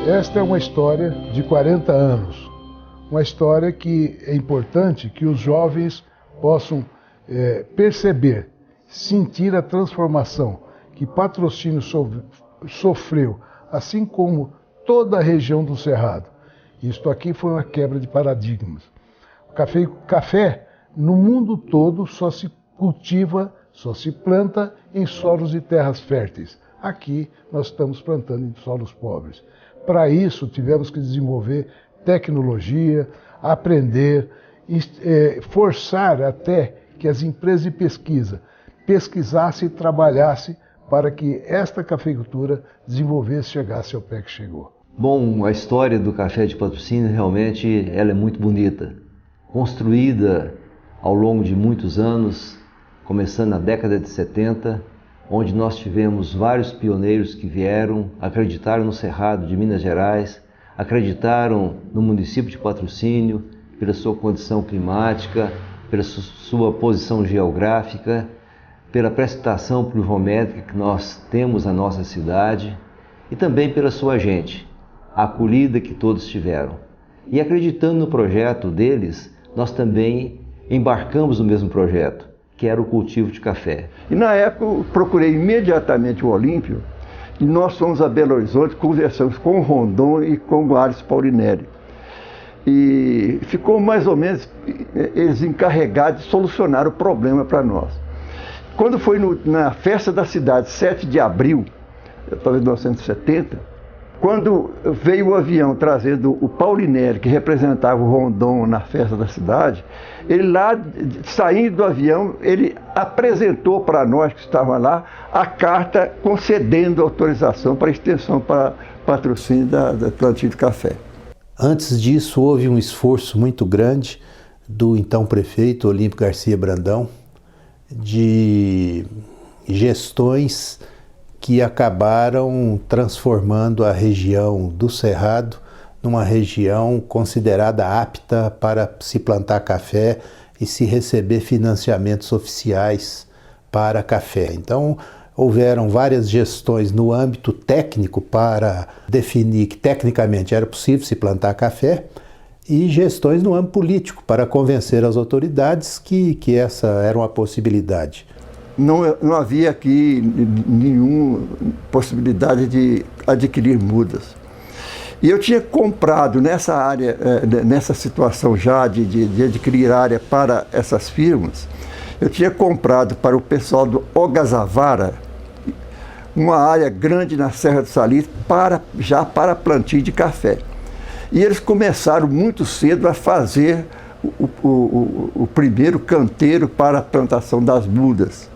Esta é uma história de 40 anos, uma história que é importante que os jovens possam perceber, sentir a transformação que Patrocínio sofreu, assim como toda a região do Cerrado. Isto aqui foi uma quebra de paradigmas. Café no mundo todo só se cultiva, só se planta em solos e terras férteis. Aqui nós estamos plantando em solos pobres. Para isso tivemos que desenvolver tecnologia, aprender, forçar até que as empresas de pesquisa pesquisassem e trabalhassem para que esta cafeicultura desenvolvesse e chegasse ao pé que chegou. Bom, a história do café de Patrocínio realmente ela é muito bonita. Construída ao longo de muitos anos, começando na década de 70, onde nós tivemos vários pioneiros que vieram, acreditaram no Cerrado de Minas Gerais, acreditaram no município de Patrocínio pela sua condição climática, pela sua posição geográfica, pela precipitação pluviométrica que nós temos na nossa cidade e também pela sua gente, a acolhida que todos tiveram. E acreditando no projeto deles, nós também embarcamos no mesmo projeto, que era o cultivo de café. E na época eu procurei imediatamente o Olímpio e nós fomos a Belo Horizonte, conversamos com o Rondon e com o Aires Paulinelli. E ficou mais ou menos eles encarregados de solucionar o problema para nós. Quando foi na festa da cidade, 7 de abril, talvez 1970, quando veio o avião trazendo o Paulinelli, que representava o Rondon na festa da cidade, ele lá, saindo do avião, ele apresentou para nós que estavam lá a carta concedendo autorização para extensão para patrocínio da plantio de café. Antes disso, houve um esforço muito grande do então prefeito Olímpio Garcia Brandão de gestões que acabaram transformando a região do Cerrado numa região considerada apta para se plantar café e se receber financiamentos oficiais para café. Então, houveram várias gestões no âmbito técnico para definir que tecnicamente era possível se plantar café e gestões no âmbito político para convencer as autoridades que essa era uma possibilidade. Não havia aqui nenhuma possibilidade de adquirir mudas. E eu tinha comprado nessa área, nessa situação já de adquirir área para essas firmas, eu tinha comprado para o pessoal do Ogazavara uma área grande na Serra do Salitre já para plantio de café. E eles começaram muito cedo a fazer o primeiro canteiro para a plantação das mudas.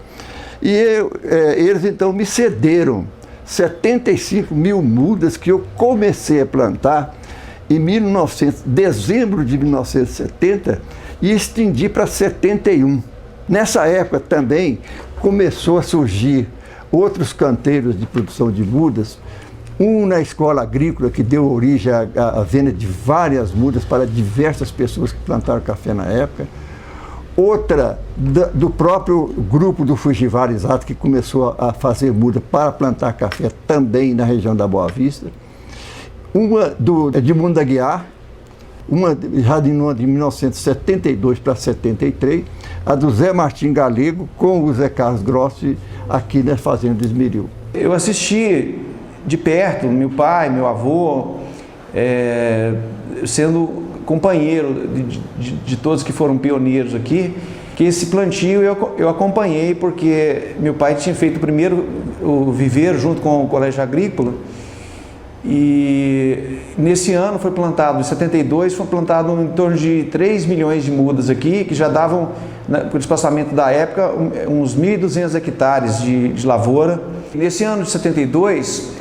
E eles então me cederam 75 mil mudas que eu comecei a plantar em dezembro de 1970 e estendi para 71. Nessa época também começou a surgir outros canteiros de produção de mudas, um na escola agrícola que deu origem à venda de várias mudas para diversas pessoas que plantaram café na época, outra do próprio grupo do Fujiwara Exato, que começou a fazer muda para plantar café também na região da Boa Vista, uma do Edmundo Aguiar, uma já de 1972 para 73, a do Zé Martim Galego com o Zé Carlos Grossi aqui na Fazenda do Esmeril. Eu assisti de perto meu pai, meu avô, sendo companheiro de todos que foram pioneiros aqui, que esse plantio eu acompanhei porque meu pai tinha feito primeiro o viveiro junto com o Colégio Agrícola e nesse ano foi plantado, em 72, foi plantado em torno de 3 milhões de mudas aqui, que já davam, por espaçamento da época, uns 1.200 hectares de lavoura. Nesse ano de 72,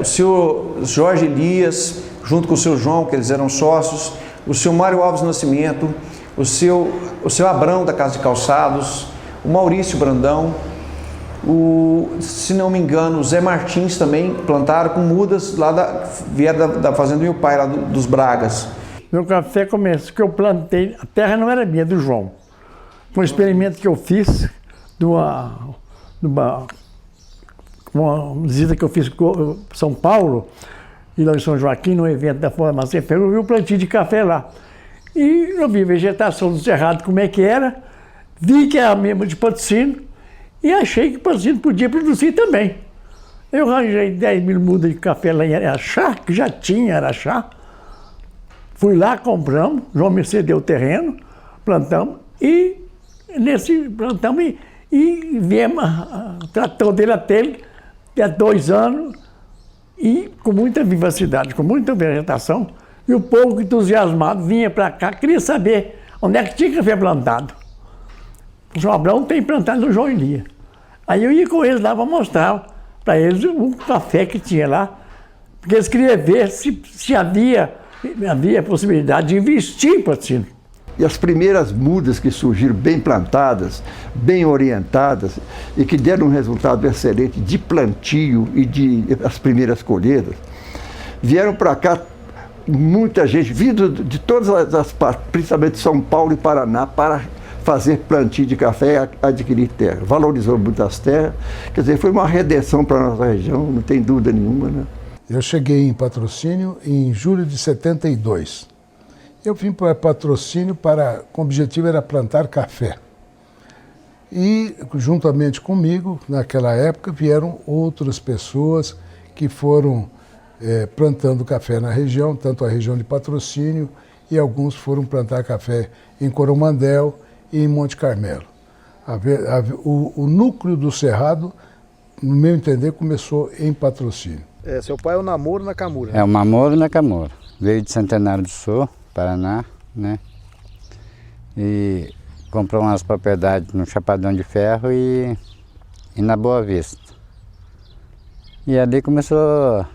o senhor Jorge Elias, junto com o senhor João, que eles eram sócios, o senhor Mário Alves Nascimento, o seu Abrão da Casa de Calçados, o Maurício Brandão, se não me engano, o Zé Martins também plantaram com mudas lá vieram da fazenda do meu pai, lá dos Bragas. Meu café começou, que eu plantei, a terra não era minha, do João. Foi um experimento que eu fiz de uma visita que eu fiz em São Paulo, e lá em São Joaquim, no evento da Farmácia Ferro, eu vi o plantio de café lá. E eu vi a vegetação do cerrado, como é que era, vi que era mesmo de Patrocínio e achei que Patrocínio podia produzir também. Eu arranjei 10 mil mudas de café lá em Araxá, que já tinha Araxá. Fui lá, compramos, João Mercedes deu o terreno, plantamos e e viemos, tratou dele até 2 anos e com muita vivacidade, com muita vegetação. E o povo entusiasmado vinha para cá, queria saber onde é que tinha café plantado. O João Abrão tem plantado no João Elia. Aí eu ia com eles lá para mostrar para eles o café que tinha lá, porque eles queriam ver se havia possibilidade de investir em Patrocínio. E as primeiras mudas que surgiram bem plantadas, bem orientadas e que deram um resultado excelente de plantio e as primeiras colheitas, vieram para cá muita gente, vindo de todas as partes, principalmente São Paulo e Paraná, para fazer plantio de café e adquirir terra. Valorizou muito as terras, quer dizer, foi uma redenção para a nossa região, não tem dúvida nenhuma, né? Eu cheguei em Patrocínio em julho de 72. Eu vim para Patrocínio com o objetivo era plantar café. E, juntamente comigo, naquela época, vieram outras pessoas que foram plantando café na região, tanto a região de Patrocínio, e alguns foram plantar café em Coromandel e em Monte Carmelo. O núcleo do Cerrado, no meu entender, começou em Patrocínio. Seu pai é o Namoro Nakamura. É o Namoro Nakamura. Veio de Centenário do Sul, Paraná, né? E comprou umas propriedades no Chapadão de Ferro e na Boa Vista. E ali começou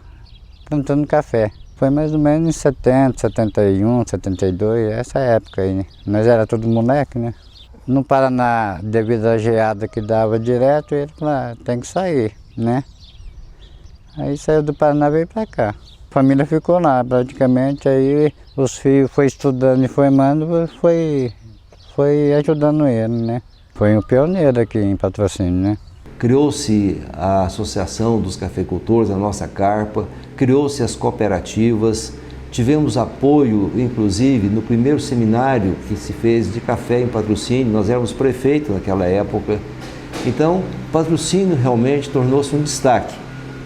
plantando café. Foi mais ou menos em 70, 71, 72, essa época aí, né? Nós era todo moleque, né? No Paraná, devido à geada que dava direto, ele falou, tem que sair, né? Aí saiu do Paraná e veio para cá. A família ficou lá praticamente, aí os filhos foi estudando e formando, foi ajudando ele, né? Foi um pioneiro aqui em Patrocínio, né? Criou-se a Associação dos Cafeicultores, a nossa carpa, criou-se as cooperativas, tivemos apoio, inclusive, no primeiro seminário que se fez de café em Patrocínio, nós éramos prefeito naquela época. Então, Patrocínio realmente tornou-se um destaque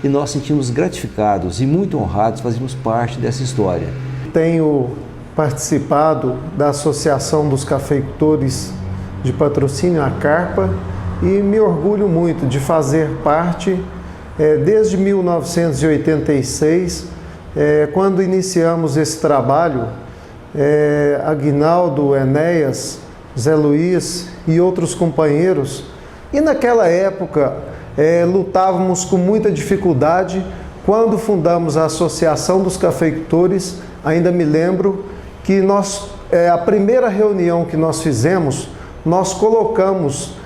e nós sentimos gratificados e muito honrados fazermos parte dessa história. Tenho participado da Associação dos Cafeicultores de Patrocínio, a Carpa, e me orgulho muito de fazer parte, desde 1986, quando iniciamos esse trabalho, Aguinaldo, Enéas, Zé Luiz e outros companheiros, e naquela época lutávamos com muita dificuldade. Quando fundamos a Associação dos Cafeicultores, ainda me lembro que a primeira reunião que nós fizemos, nós colocamos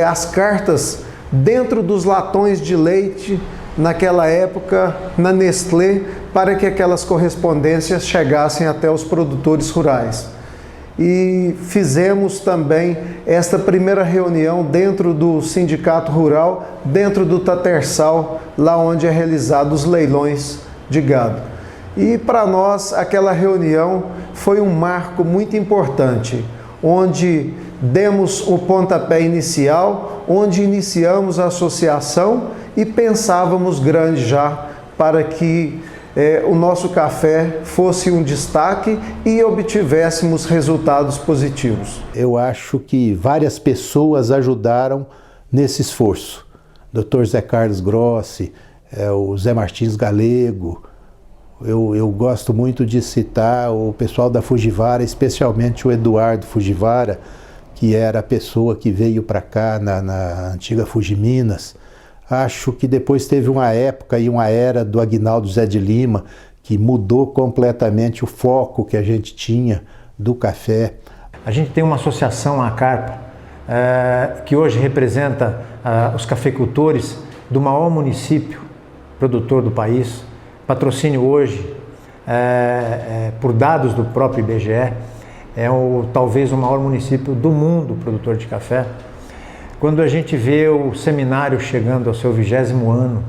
as cartas dentro dos latões de leite, naquela época, na Nestlé, para que aquelas correspondências chegassem até os produtores rurais. E fizemos também esta primeira reunião dentro do Sindicato Rural, dentro do Tatersal, lá onde é realizado os leilões de gado. E para nós aquela reunião foi um marco muito importante, onde demos o pontapé inicial, onde iniciamos a associação e pensávamos grande já para que o nosso café fosse um destaque e obtivéssemos resultados positivos. Eu acho que várias pessoas ajudaram nesse esforço. Dr. Zé Carlos Grossi, o Zé Martins Galego. Eu gosto muito de citar o pessoal da Fujivara, especialmente o Eduardo Fujivara, que era a pessoa que veio para cá na antiga Fujiminas. Acho que depois teve uma época e uma era do Aguinaldo Zé de Lima, que mudou completamente o foco que a gente tinha do café. A gente tem uma associação, a Carpa, que hoje representa os cafeicultores do maior município produtor do país. Patrocínio hoje, por dados do próprio IBGE, talvez o maior município do mundo produtor de café. Quando a gente vê o seminário chegando ao seu 20º ano,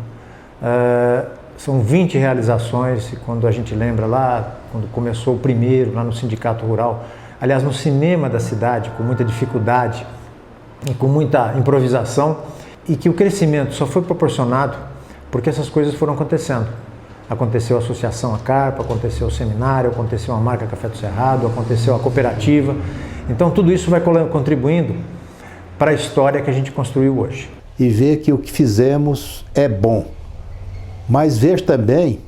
São 20 realizações, e quando a gente lembra lá, quando começou o primeiro, lá no Sindicato Rural, aliás, no cinema da cidade, com muita dificuldade e com muita improvisação, e que o crescimento só foi proporcionado porque essas coisas foram acontecendo. Aconteceu a associação A Carpa, aconteceu o seminário, aconteceu a marca Café do Cerrado, aconteceu a cooperativa. Então tudo isso vai contribuindo para a história que a gente construiu hoje. E ver que o que fizemos é bom, mas ver também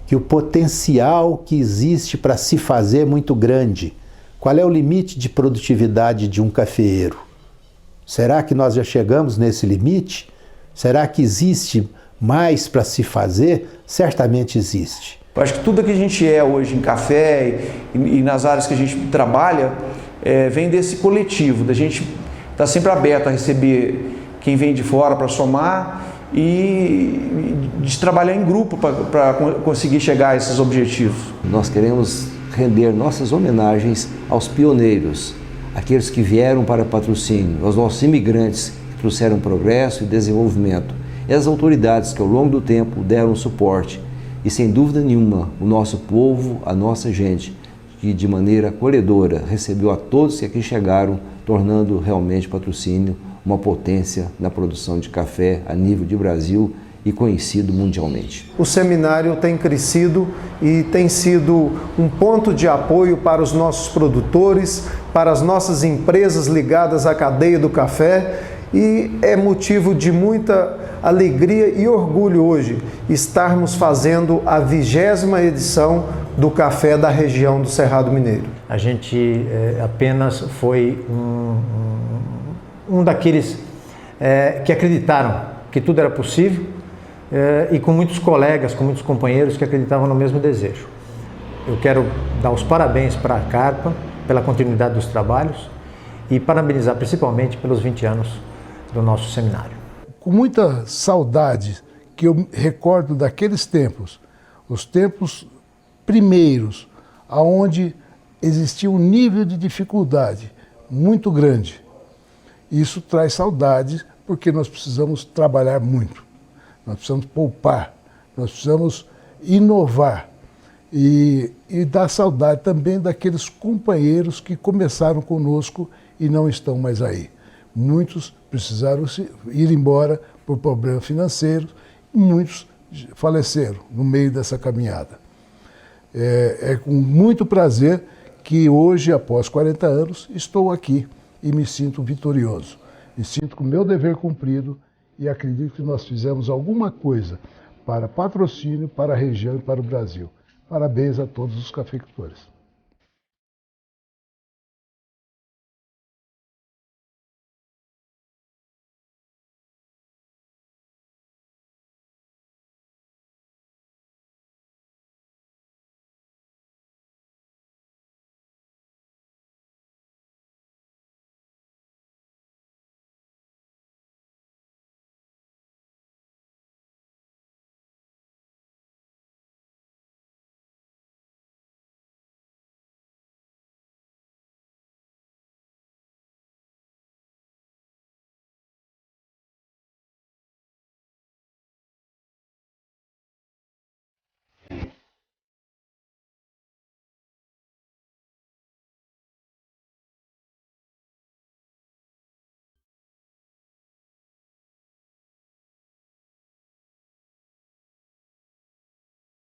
que o potencial que existe para se fazer é muito grande. Qual é o limite de produtividade de um cafeeiro? Será que nós já chegamos nesse limite? Será que existe mais para se fazer? Certamente existe. Eu acho que tudo que a gente é hoje em café e nas áreas que a gente trabalha vem desse coletivo, da gente estar sempre aberto a receber quem vem de fora para somar e de trabalhar em grupo para conseguir chegar a esses objetivos. Nós queremos render nossas homenagens aos pioneiros, aqueles que vieram para patrocínio, aos nossos imigrantes que trouxeram progresso e desenvolvimento, e as autoridades que ao longo do tempo deram suporte, e sem dúvida nenhuma o nosso povo, a nossa gente, que de maneira acolhedora recebeu a todos que aqui chegaram, tornando realmente Patrocínio uma potência na produção de café a nível de Brasil e conhecido mundialmente. O seminário tem crescido e tem sido um ponto de apoio para os nossos produtores, para as nossas empresas ligadas à cadeia do café, e é motivo de muita alegria e orgulho hoje estarmos fazendo a 20ª edição do café da região do Cerrado Mineiro. A gente apenas foi um daqueles que acreditaram que tudo era possível, e com muitos colegas, com muitos companheiros que acreditavam no mesmo desejo. Eu quero dar os parabéns para a Carpa pela continuidade dos trabalhos e parabenizar principalmente pelos 20 anos do nosso seminário. Com muita saudade que eu recordo daqueles tempos, os tempos primeiros, aonde existia um nível de dificuldade muito grande. Isso traz saudade porque nós precisamos trabalhar muito. Nós precisamos poupar, nós precisamos inovar e dar saudade também daqueles companheiros que começaram conosco e não estão mais aí. Muitos precisaram ir embora por problemas financeiros e muitos faleceram no meio dessa caminhada. É com muito prazer que hoje, após 40 anos, estou aqui e me sinto vitorioso. Me sinto com o meu dever cumprido e acredito que nós fizemos alguma coisa para Patrocínio, para a região e para o Brasil. Parabéns a todos os cafeicultores.